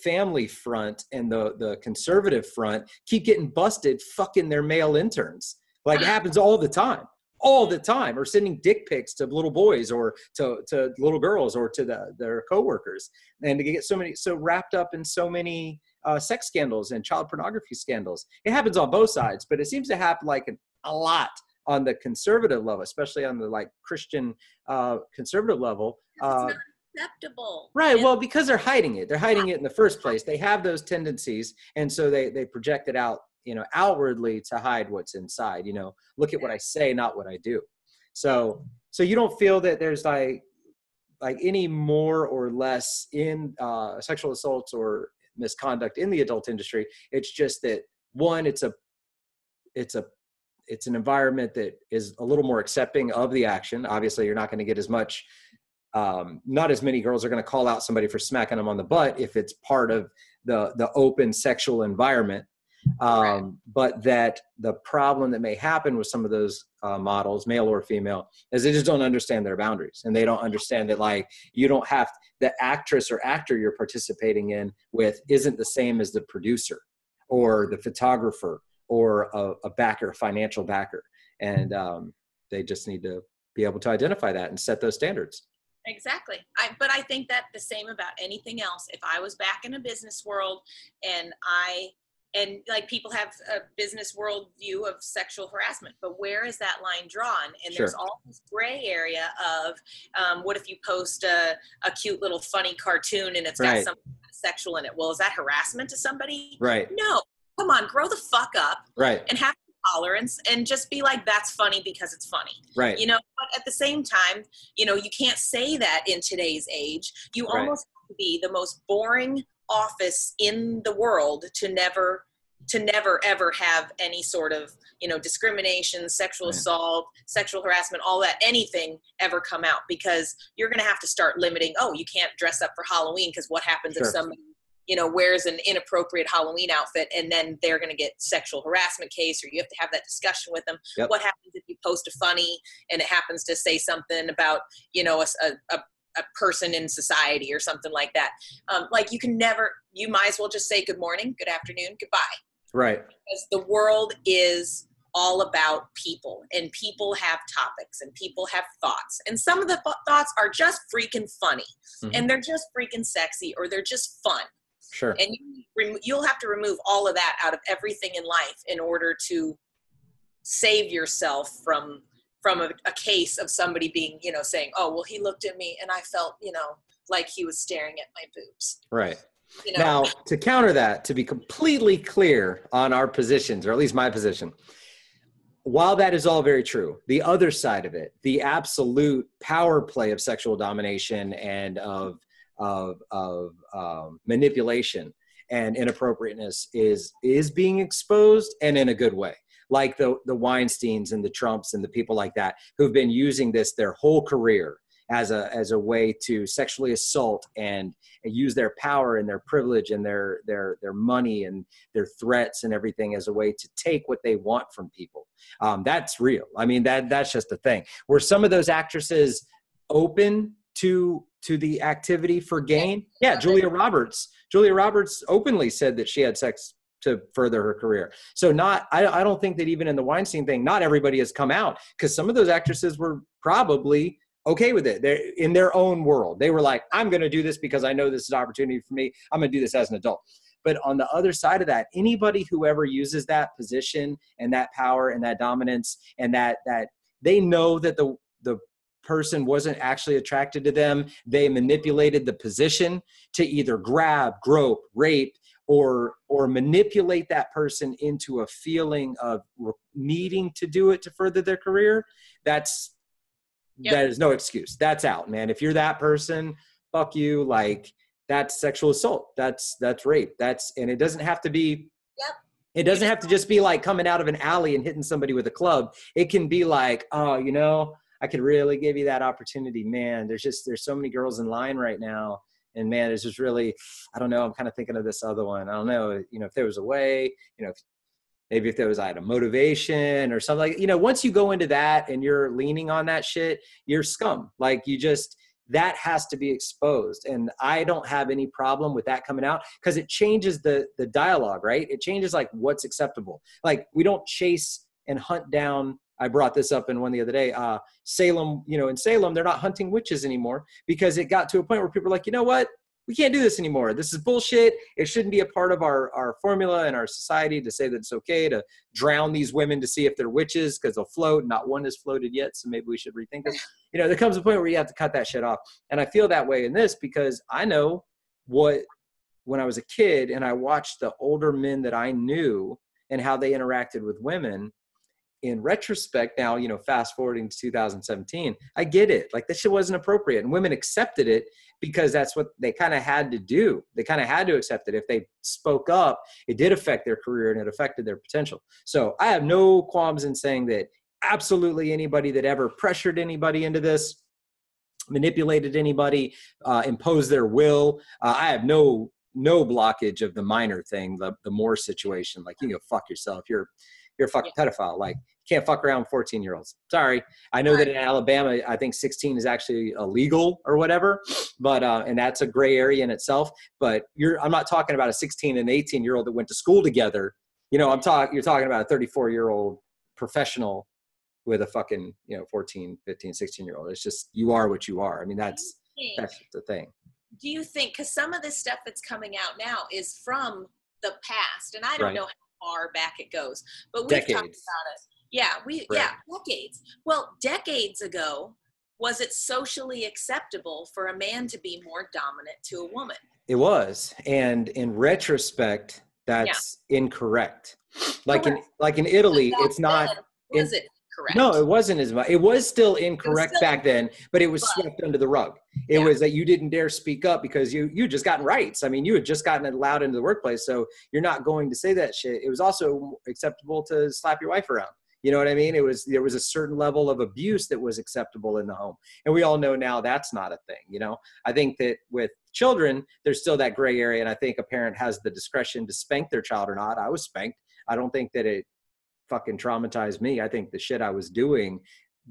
family front and the conservative front keep getting busted fucking their male interns. Like, it happens all the time, or sending dick pics to little boys or to little girls or to their coworkers. And to get so wrapped up in so many sex scandals and child pornography scandals. It happens on both sides, but it seems to happen like a lot on the conservative level, especially on the, like, Christian conservative level. It's not acceptable. Right. Well, because they're hiding it. They're hiding it in the first place. They have those tendencies. And so they project it out, you know, outwardly to hide what's inside, you know, look at what I say, not what I do. So you don't feel that there's like any more or less in sexual assaults or misconduct in the adult industry. It's just that, one, it's a it's an environment that is a little more accepting of the action. Obviously, you're not going to get as much, not as many girls are going to call out somebody for smacking them on the butt if it's part of the open sexual environment. But that the problem that may happen with some of those models, male or female, is they just don't understand their boundaries, and they don't understand that, like, you don't have the actress or actor you're participating in with isn't the same as the producer or the photographer or a backer, a financial backer. And they just need to be able to identify that and set those standards. Exactly. But I think that the same about anything else. If I was back in a business world and like people have a business world view of sexual harassment, but where is that line drawn? And there's all this gray area of what if you post a cute little funny cartoon and it's got something sexual in it? Well, is that harassment to somebody? Right. No. Come on, grow the fuck up. Right. And have tolerance and just be like, that's funny because it's funny. Right. You know, but at the same time, you know, you can't say that in today's age. You almost have to be the most boring office in the world to never ever have any sort of, you know, discrimination, sexual assault, sexual harassment, all that, anything ever come out, because you're going to have to start limiting, oh, you can't dress up for Halloween because what happens if somebody, you know, wears an inappropriate Halloween outfit and then they're going to get sexual harassment case, or you have to have that discussion with them. Yep. What happens if you post a funny and it happens to say something about, you know, a person in society or something like that? Like you might as well just say good morning, good afternoon, goodbye. Right. Because the world is all about people, and people have topics and people have thoughts, and some of the thoughts are just freaking funny, and they're just freaking sexy, or they're just fun. Sure. And you'll have to remove all of that out of everything in life in order to save yourself from a case of somebody being, you know, saying, oh, well, he looked at me and I felt, you know, like he was staring at my boobs. Right. You know? Now, to counter that, to be completely clear on our positions, or at least my position, while that is all very true, the other side of it, the absolute power play of sexual domination and of manipulation and inappropriateness is being exposed, and in a good way. Like the Weinsteins and the Trumps and the people like that who've been using this their whole career as a way to sexually assault and use their power and their privilege and their money and their threats and everything as a way to take what they want from people. That's real. I mean, that's just a thing. Were some of those actresses open to the activity for gain? Yeah, Julia Roberts openly said that she had sex to further her career. So I don't think that even in the Weinstein thing, not everybody has come out, because some of those actresses were probably okay with it. They're in their own world. They were like, I'm going to do this because I know this is an opportunity for me. I'm going to do this as an adult. But on the other side of that, anybody who ever uses that position and that power and that dominance, and that they know that the person wasn't actually attracted to them, they manipulated the position to either grab, grope, rape, or manipulate that person into a feeling of needing to do it to further their career. That is no excuse. That's out, man. If you're that person, fuck you. Like, that's sexual assault. That's rape. And it doesn't have to be, it doesn't have to just be like coming out of an alley and hitting somebody with a club. It can be like, oh, you know, I could really give you that opportunity, man. There's so many girls in line right now. And man, it's just really, I don't know. I'm kind of thinking of this other one. I don't know, you know, if there was a way, you know, maybe if there was, I had a motivation or something, like, you know, once you go into that and you're leaning on that shit, you're scum. Like, that has to be exposed. And I don't have any problem with that coming out, because it changes the dialogue, right? It changes like what's acceptable. Like, we don't chase and hunt down. I brought this up in one the other day. Salem, you know, in Salem, they're not hunting witches anymore, because it got to a point where people are like, you know what? We can't do this anymore. This is bullshit. It shouldn't be a part of our formula and our society to say that it's okay to drown these women to see if they're witches because they'll float. Not one has floated yet, so maybe we should rethink this. You know, there comes a point where you have to cut that shit off. And I feel that way in this, because I know when I was a kid and I watched the older men that I knew and how they interacted with women, in retrospect now, fast forwarding to 2017, I get it. Like, this shit wasn't appropriate, and women accepted it because that's what they kind of had to do. They kind of had to accept it. If they spoke up, it did affect their career and it affected their potential. So I have no qualms in saying that absolutely anybody that ever pressured anybody into this, manipulated anybody, imposed their will. I have no blockage of the minor thing, the more situation, like, you can go fuck yourself. You're a fucking pedophile. Like, you can't fuck around 14-year-olds. Sorry. I know that in Alabama, I think 16 is actually illegal or whatever, but, and that's a gray area in itself, but I'm not talking about a 16 and 18-year-old that went to school together. You're talking about a 34-year-old professional with a fucking, 14, 15, 16-year-old. It's just, you are what you are. I mean, that's the thing. Do you think, because some of this stuff that's coming out now is from the past, and I don't know how far back it goes, but we've talked about it. Yeah, decades. Well, decades ago, was it socially acceptable for a man to be more dominant to a woman? It was, and in retrospect, that's incorrect. Like in Italy, it's not. Was it correct? No, it wasn't as much. It was still incorrect back then, but it was swept under the rug. It was that you didn't dare speak up because you just gotten rights. I mean, you had just gotten allowed into the workplace, so you're not going to say that shit. It was also acceptable to slap your wife around. You know what I mean? There was a certain level of abuse that was acceptable in the home. And we all know now that's not a thing, I think that with children, there's still that gray area. And I think a parent has the discretion to spank their child or not. I was spanked. I don't think that it fucking traumatized me. I think the shit I was doing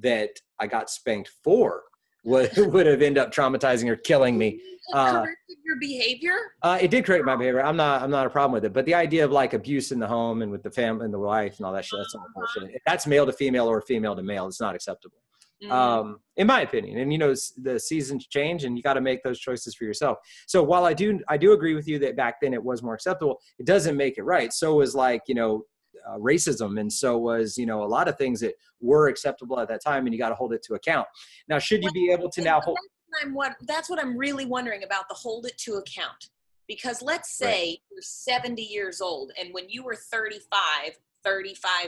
that I got spanked for would have ended up traumatizing or killing me. Corrected your behavior? It did correct my behavior. I'm not a problem with it. But the idea of like abuse in the home and with the family and the wife and all that shit, that's not bullshit. If that's male to female or female to male, it's not acceptable. In my opinion. And the seasons change and you got to make those choices for yourself. So while I do agree with you that back then it was more acceptable, it doesn't make it right. So was like, racism, and so was a lot of things that were acceptable at that time, and you got to hold it to account. Now, should you be able to now hold? That's what I'm really wondering about, the hold it to account. Because let's say you're 70 years old, and when you were 35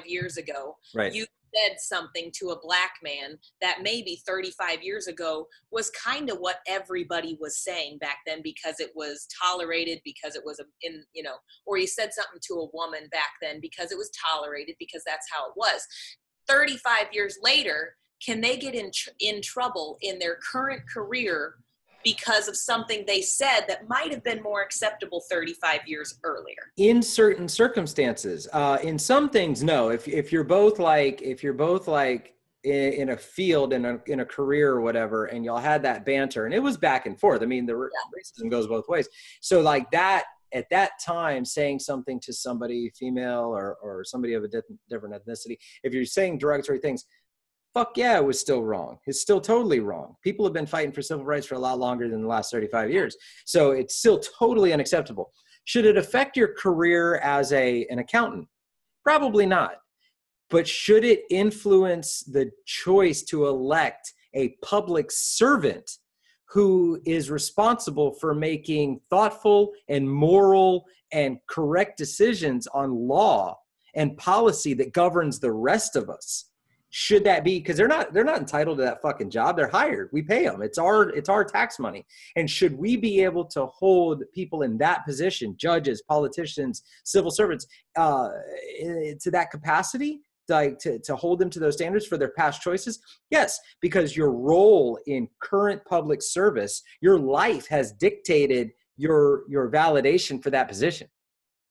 years ago, you said something to a black man that maybe 35 years ago was kind of what everybody was saying back then, because it was tolerated, because it was or you said something to a woman back then because it was tolerated, because that's how it was. 35 years later, can they get in trouble in their current career because of something they said that might have been more acceptable 35 years earlier? In certain circumstances, in some things, no. If you're both like in a field, in a career or whatever, and y'all had that banter, and it was back and forth. I mean, the racism goes both ways. So like that, at that time, saying something to somebody, female or somebody of a different ethnicity, if you're saying derogatory things, fuck yeah, it was still wrong. It's still totally wrong. People have been fighting for civil rights for a lot longer than the last 35 years. So it's still totally unacceptable. Should it affect your career as an accountant? Probably not. But should it influence the choice to elect a public servant who is responsible for making thoughtful and moral and correct decisions on law and policy that governs the rest of us? Should that be, because they're not entitled to that fucking job. They're hired. We pay them. It's our tax money. And should we be able to hold people in that position, judges, politicians, civil servants, to that capacity, like to hold them to those standards for their past choices? Yes, because your role in current public service, your life has dictated your validation for that position.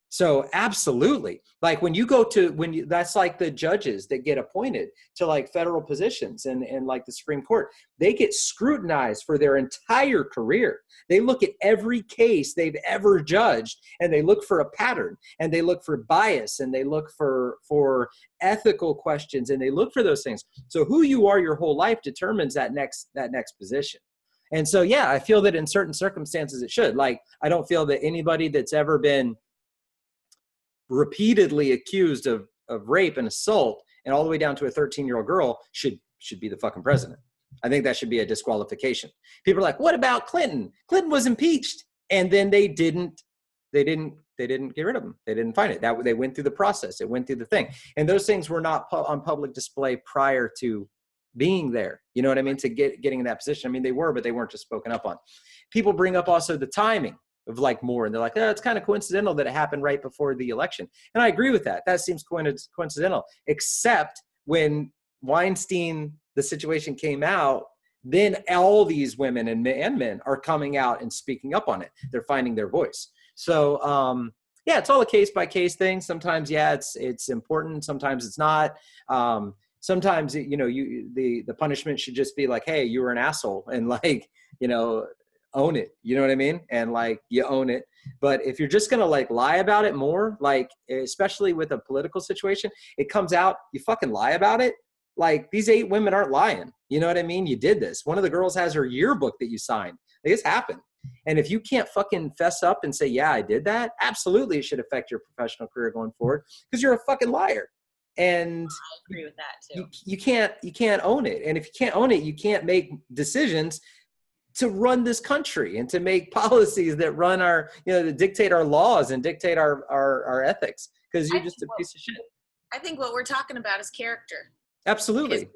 So absolutely. Like that's like the judges that get appointed to like federal positions and like the Supreme Court, they get scrutinized for their entire career. They look at every case they've ever judged, and they look for a pattern, and they look for bias, and they look for ethical questions, and they look for those things. So who you are your whole life determines that next position. And so, yeah, I feel that in certain circumstances it should. Like, I don't feel that anybody that's ever been repeatedly accused of rape and assault, and all the way down to a 13-year-old girl, should be the fucking president. I think that should be a disqualification. People are like, what about Clinton? Clinton was impeached, and then they didn't didn't get rid of them. They didn't find it. That they went through the process. It went through the thing. And those things were not on public display prior to being there. You know what I mean? To getting in that position. I mean, they were, but they weren't just spoken up on. People bring up also the timing of like Moore, and they're like, oh, it's kind of coincidental that it happened right before the election. And I agree with that. That seems coincidental, except when Weinstein, the situation came out, then all these women and men are coming out and speaking up on it. They're finding their voice. So, yeah, it's all a case by case thing. Sometimes, yeah, it's important. Sometimes it's not. Sometimes, the punishment should just be like, hey, you were an asshole, and like, own it. You know what I mean? And like, you own it. But if you're just going to like lie about it more, like, especially with a political situation, it comes out, you fucking lie about it. Like, these 8 women aren't lying. You know what I mean? You did this. One of the girls has her yearbook that you signed. Like, it's happened. And if you can't fucking fess up and say, yeah, I did that, absolutely it should affect your professional career going forward, because you're a fucking liar. And I agree with that too. You can't own it. And if you can't own it, you can't make decisions to run this country and to make policies that run our, to dictate our laws and dictate our ethics, because you're just a piece of shit. I think what we're talking about is character. Absolutely. Like,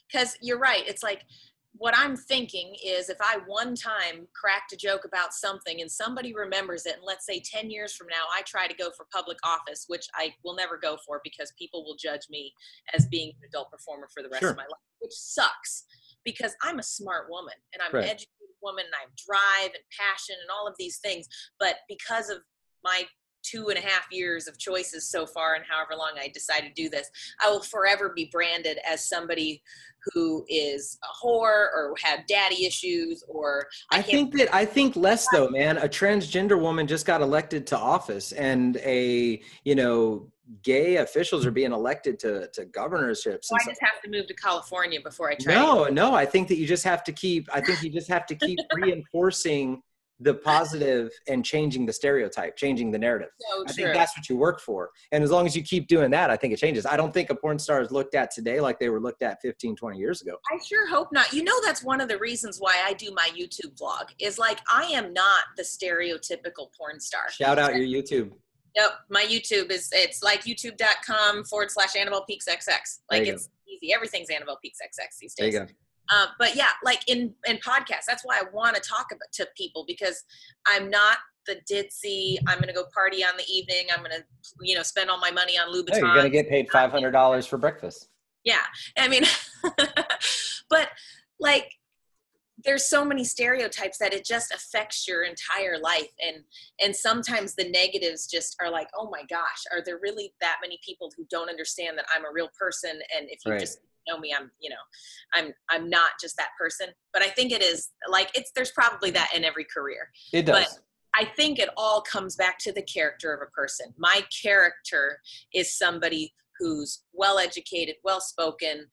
because you're right. It's like, what I'm thinking is, if I one time cracked a joke about something and somebody remembers it, and let's say 10 years from now, I try to go for public office, which I will never go for because people will judge me as being an adult performer for the rest of my life, which sucks, because I'm a smart woman and I'm an educated woman and I have drive and passion and all of these things. But because of my 2.5 years of choices so far, and however long I decide to do this, I will forever be branded as somebody who is a whore or had daddy issues, or I think less though, man. A transgender woman just got elected to office, and gay officials are being elected to governorships. So I just have to move to California before I try. No, I think that you just have to keep reinforcing the positive and changing the stereotype, changing the narrative. So I think that's what you work for. And as long as you keep doing that, I think it changes. I don't think a porn star is looked at today like they were looked at 15, 20 years ago. I sure hope not. That's one of the reasons why I do my YouTube vlog, is like, I am not the stereotypical porn star. Shout out your YouTube. Yep. My YouTube it's like youtube.com/AnnabellePeaksXX. Like, it's easy. Everything's Annabelle Peaks XX these days. There you go. But yeah, like in podcasts, that's why I want to talk to people, because I'm not the ditzy, I'm going to go party on the evening, I'm going to, spend all my money on Louboutin. Hey, you're going to get paid $500 for breakfast. Yeah. I mean, but like, there's so many stereotypes that it just affects your entire life. And sometimes the negatives just are like, oh my gosh, are there really that many people who don't understand that I'm a real person? And if you just know me, I'm not just that person. But I think it is like, there's probably that in every career. It does. But I think it all comes back to the character of a person. My character is somebody who's well-educated, well-spoken.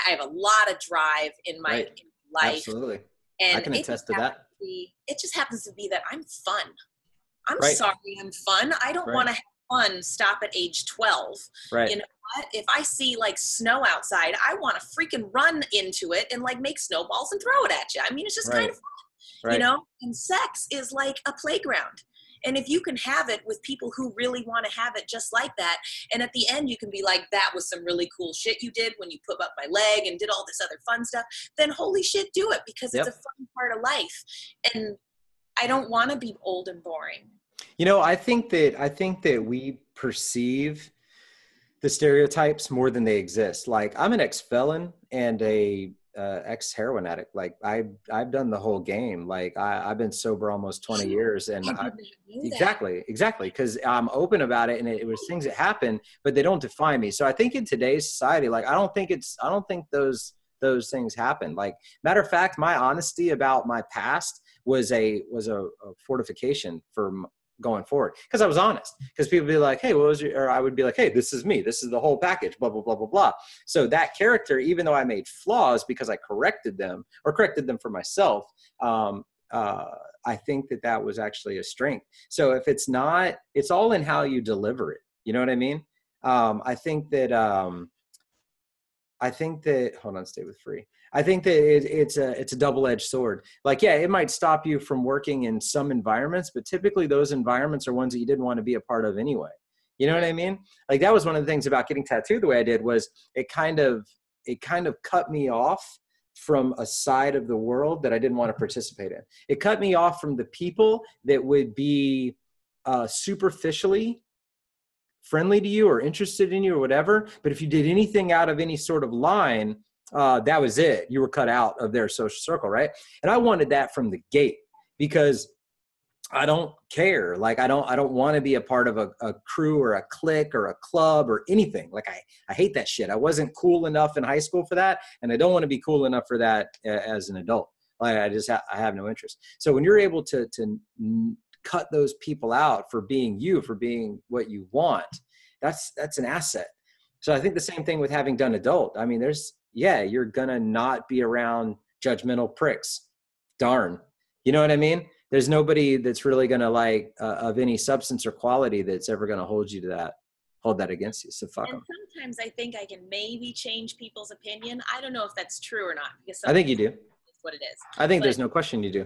I have a lot of drive in my life. Absolutely. And I can attest to that. It just happens to be that I'm fun. I'm Right. sorry I'm fun. I don't want to have fun stop at age 12. Right. You know what? If I see like snow outside, I want to freaking run into it and like make snowballs and throw it at you. I mean, it's just kind of fun, Right. And sex is like a playground. And if you can have it with people who really want to have it just like that, and at the end you can be like, that was some really cool shit you did when you put up my leg and did all this other fun stuff, then holy shit, do it, because it's a fun part of life. And I don't want to be old and boring. I think that we perceive the stereotypes more than they exist. Like, I'm an ex-felon and a ex-heroin addict. Like, I've done the whole game. Like, I've been sober almost 20 years, and exactly, because I'm open about it, and it was things that happened, but they don't define me. So I think in today's society, like, I don't think those things happen. Like, matter of fact, my honesty about my past was a fortification for going forward, because I was honest. Because people would be like, hey, or I would be like, hey, this is me, this is the whole package, blah blah blah blah blah. So that character, even though I made flaws because I corrected them for myself, I think that was actually a strength. So if it's not, it's all in how you deliver it. You know what I mean? I think that hold on, stay with free. I think that it's a double-edged sword. Like, yeah, it might stop you from working in some environments, but typically those environments are ones that you didn't want to be a part of anyway. You know what I mean? Like, that was one of the things about getting tattooed the way I did, was it kind of cut me off from a side of the world that I didn't want to participate in. It cut me off from the people that would be superficially friendly to you or interested in you or whatever. But if you did anything out of any sort of line, that was it. You were cut out of their social circle, right? And I wanted that from the gate, because I don't care. Like, I don't want to be a part of a crew or a clique or a club or anything. Like, I hate that shit. I wasn't cool enough in high school for that. And I don't want to be cool enough for that as an adult. Like, I have no interest. So when you're able to cut those people out for being you, for being what you want, that's an asset. So I think the same thing with having done adult. I mean, you're going to not be around judgmental pricks. Darn. You know what I mean? There's nobody that's really going to like of any substance or quality that's ever going to hold that against you. So fuck them. Sometimes I think I can maybe change people's opinion. I don't know if that's true or not, because I think you do. That's what it is. I think there's no question you do.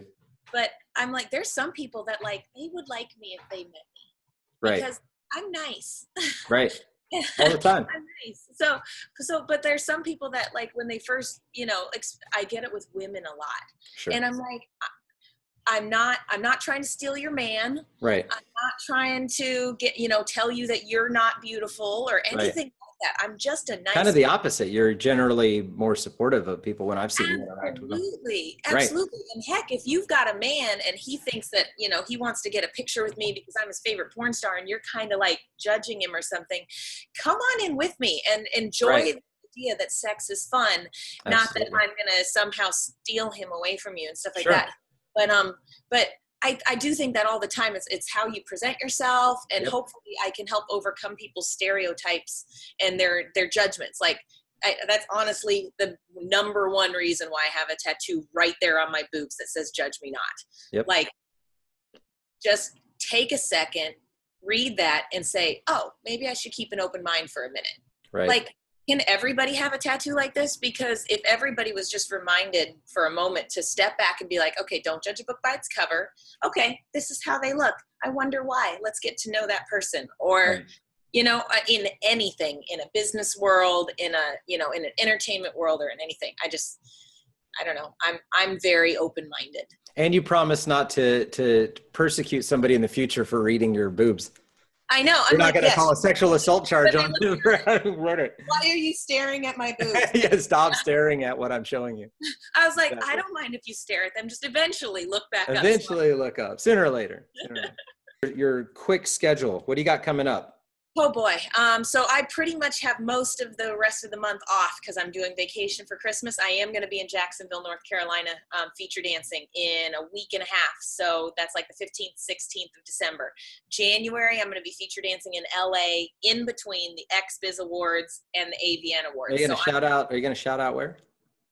But I'm like, there's some people that like, they would like me if they met me. Right. Because I'm nice. Right. All the time. I'm nice. So, but there's some people that like, when they first, I get it with women a lot. Sure. And I'm like, I'm not trying to steal your man. Right. I'm not trying to tell you that you're not beautiful or anything like that. I'm just a nice. Kind of the opposite. You're generally more supportive of people when I've seen you interact with them. Absolutely. Right. And heck, if you've got a man and he thinks that, he wants to get a picture with me because I'm his favorite porn star and you're kind of like judging him or something, come on in with me and enjoy the idea that sex is fun. Absolutely. Not that I'm going to somehow steal him away from you and stuff like that. But I do think that all the time it's how you present yourself, and hopefully I can help overcome people's stereotypes and their judgments. Like, that's honestly the number one reason why I have a tattoo right there on my boobs that says "Judge me not." Yep. Like, just take a second, read that, and say, "Oh, maybe I should keep an open mind for a minute." Right. Like, can everybody have a tattoo like this? Because if everybody was just reminded for a moment to step back and be like, okay, don't judge a book by its cover. Okay, this is how they look. I wonder why. Let's get to know that person. Or, in anything, in a business world, in an entertainment world, or in anything. I don't know. I'm very open-minded. And you promise not to persecute somebody in the future for reading your boobs. I know. You're not going to call a sexual assault charge on them. Why are you staring at my boobs? Yeah, stop staring at what I'm showing you. I was like, I don't mind if you stare at them. Just eventually look back up. Eventually look up. Sooner or later. Your quick schedule. What do you got coming up? Oh boy. So I pretty much have most of the rest of the month off because I'm doing vacation for Christmas. I am going to be in Jacksonville, North Carolina, feature dancing in a week and a half. So that's like the 15th, 16th of December. January, I'm going to be feature dancing in LA in between the XBiz Awards and the AVN Awards. Are you going to shout out where?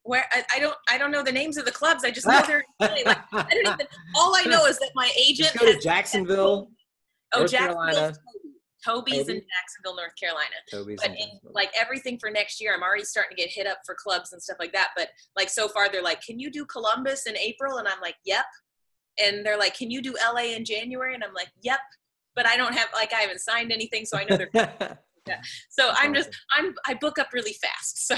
Where I don't know the names of the clubs. I just know they're in LA. Like, all I know is that my agent just go to Jacksonville, North Carolina. Toby's in Jacksonville, North Carolina. But like everything for next year, I'm already starting to get hit up for clubs and stuff like that. But like so far, they're like, "Can you do Columbus in April?" And I'm like, "Yep." And they're like, "Can you do LA in January?" And I'm like, "Yep." But I haven't signed anything, so I know they're. So I book up really fast. So.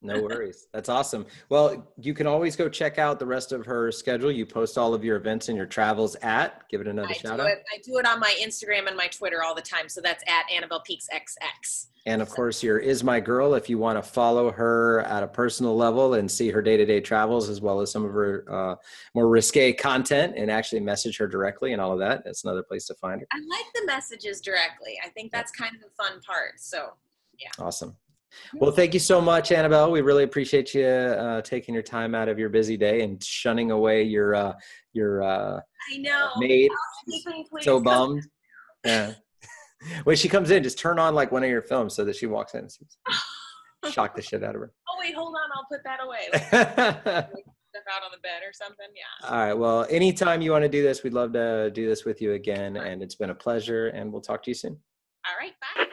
No worries. That's awesome. Well, you can always go check out the rest of her schedule. You post all of your events and your travels give it another shout out. I do it on my Instagram and my Twitter all the time. So that's at Annabelle Peaks XX. And of course, your Is My Girl, if you want to follow her at a personal level and see her day-to-day travels, as well as some of her more risque content, and actually message her directly and all of that. That's another place to find her. I like the messages directly. I think that's kind of the fun part. So yeah. Awesome. Well, thank you so much, Annabelle. We really appreciate you taking your time out of your busy day and shunning away your I know. maid. So bummed. Yeah. When she comes in, just turn on like one of your films so that she walks in and sees. Shock the shit out of her. Oh wait, hold on. I'll put that away. Step out on the bed or something. Yeah. All right. Well, anytime you want to do this, we'd love to do this with you again. And it's been a pleasure. And we'll talk to you soon. All right. Bye.